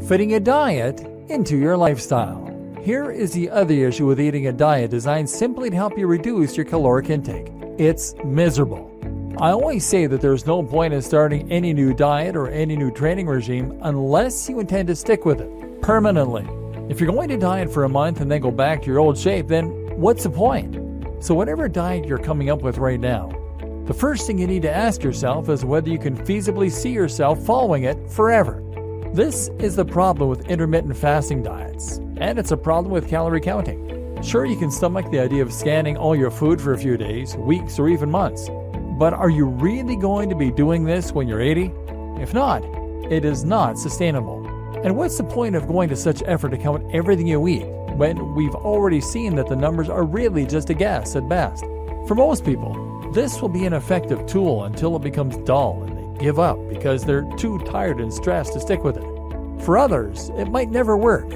fitting a diet into your lifestyle. Here is the other issue with eating a diet designed simply to help you reduce your caloric intake. It's miserable. I always say that there's no point in starting any new diet or any new training regime unless you intend to stick with it permanently. If you're going to diet for a month and then go back to your old shape, then what's the point? So whatever diet you're coming up with right now, the first thing you need to ask yourself is whether you can feasibly see yourself following it forever. This is the problem with intermittent fasting diets, and it's a problem with calorie counting. Sure, you can stomach the idea of scanning all your food for a few days, weeks, or even months, but are you really going to be doing this when you're 80? If not, it is not sustainable. And what's the point of going to such effort to count everything you eat when we've already seen that the numbers are really just a guess at best? For most people, this will be an effective tool until it becomes dull and they give up because they're too tired and stressed to stick with it. For others, it might never work,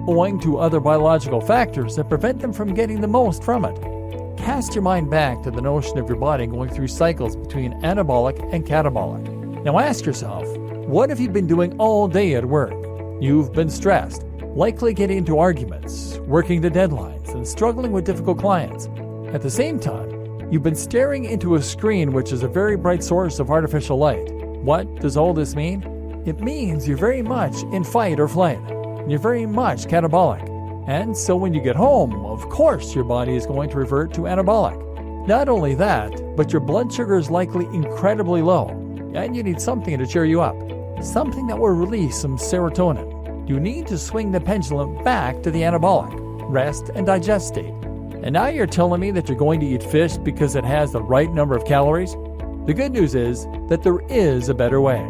owing to other biological factors that prevent them from getting the most from it. Cast your mind back to the notion of your body going through cycles between anabolic and catabolic. Now ask yourself, what have you been doing all day at work? You've been stressed, likely getting into arguments, working to deadlines, and struggling with difficult clients. At the same time, you've been staring into a screen which is a very bright source of artificial light. What does all this mean? It means you're very much in fight or flight. You're very much catabolic. And so when you get home, of course your body is going to revert to anabolic. Not only that, but your blood sugar is likely incredibly low, and you need something to cheer you up. Something that will release some serotonin. You need to swing the pendulum back to the anabolic, rest and digest state. And now you're telling me that you're going to eat fish because it has the right number of calories? The good news is that there is a better way.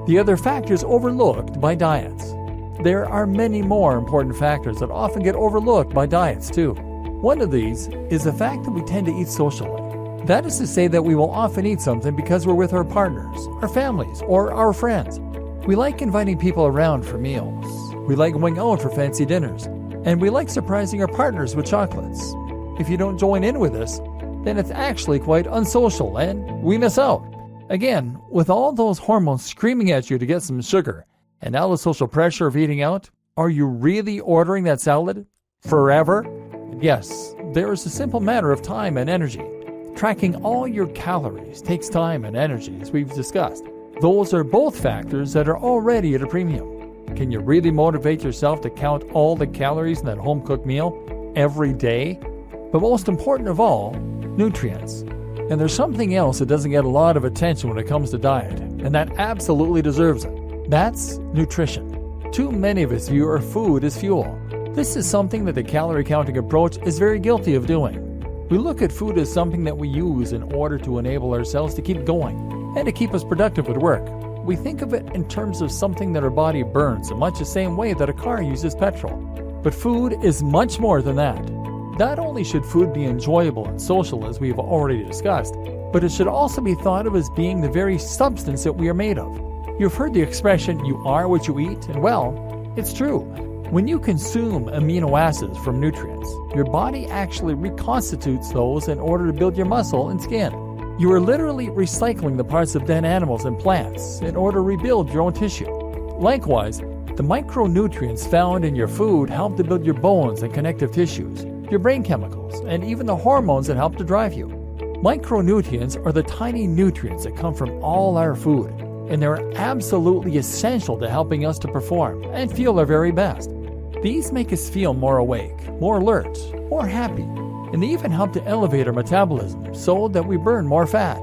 The other factors overlooked by diets. There are many more important factors that often get overlooked by diets too. One of these is the fact that we tend to eat socially. That is to say that we will often eat something because we're with our partners, our families, or our friends. We like inviting people around for meals. We like going out for fancy dinners. And we like surprising our partners with chocolates. If you don't join in with us, then it's actually quite unsocial and we miss out. Again, with all those hormones screaming at you to get some sugar, and now the social pressure of eating out, are you really ordering that salad forever? Yes, there is a simple matter of time and energy. Tracking all your calories takes time and energy, as we've discussed. Those are both factors that are already at a premium. Can you really motivate yourself to count all the calories in that home-cooked meal every day? But most important of all, nutrients. And there's something else that doesn't get a lot of attention when it comes to diet, and that absolutely deserves it. That's nutrition. Too many of us view our food as fuel. This is something that the calorie counting approach is very guilty of doing. We look at food as something that we use in order to enable ourselves to keep going and to keep us productive at work. We think of it in terms of something that our body burns in much the same way that a car uses petrol. But food is much more than that. Not only should food be enjoyable and social, as we've already discussed, but it should also be thought of as being the very substance that we are made of. You've heard the expression, you are what you eat, and well, it's true. When you consume amino acids from nutrients, your body actually reconstitutes those in order to build your muscle and skin. You are literally recycling the parts of dead animals and plants in order to rebuild your own tissue. Likewise, the micronutrients found in your food help to build your bones and connective tissues, your brain chemicals, and even the hormones that help to drive you. Micronutrients are the tiny nutrients that come from all our food, and they're absolutely essential to helping us to perform and feel our very best. These make us feel more awake, more alert, more happy, and they even help to elevate our metabolism so that we burn more fat.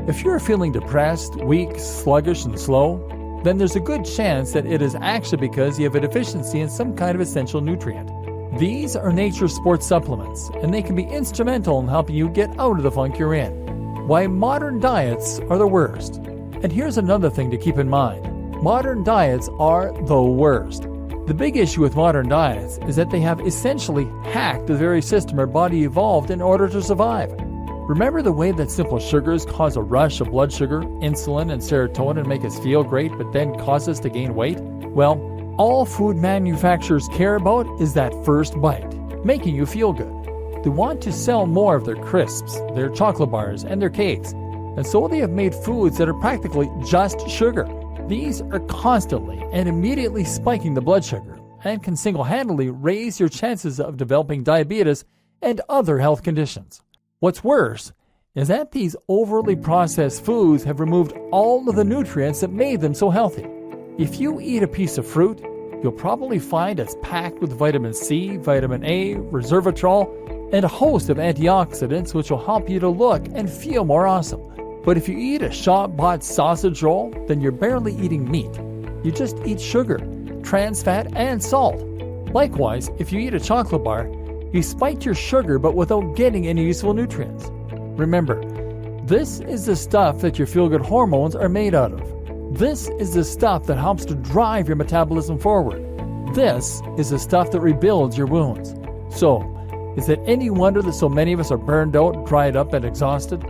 If you're feeling depressed, weak, sluggish, and slow, then there's a good chance that it is actually because you have a deficiency in some kind of essential nutrient. These are nature's sports supplements, and they can be instrumental in helping you get out of the funk you're in. Why modern diets are the worst. And here's another thing to keep in mind. Modern diets are the worst. The big issue with modern diets is that they have essentially hacked the very system our body evolved in order to survive. Remember the way that simple sugars cause a rush of blood sugar, insulin, and serotonin and make us feel great but then cause us to gain weight? Well, all food manufacturers care about is that first bite, making you feel good. They want to sell more of their crisps, their chocolate bars, and their cakes, and so they have made foods that are practically just sugar. These are constantly and immediately spiking the blood sugar and can single-handedly raise your chances of developing diabetes and other health conditions. What's worse is that these overly processed foods have removed all of the nutrients that made them so healthy. If you eat a piece of fruit, you'll probably find it's packed with vitamin C, vitamin A, resveratrol, and a host of antioxidants which will help you to look and feel more awesome. But if you eat a shop-bought sausage roll, then you're barely eating meat. You just eat sugar, trans fat, and salt. Likewise, if you eat a chocolate bar, you spike your sugar but without getting any useful nutrients. Remember, this is the stuff that your feel-good hormones are made out of. This is the stuff that helps to drive your metabolism forward. This is the stuff that rebuilds your wounds. So, is it any wonder that so many of us are burned out, dried up, and exhausted?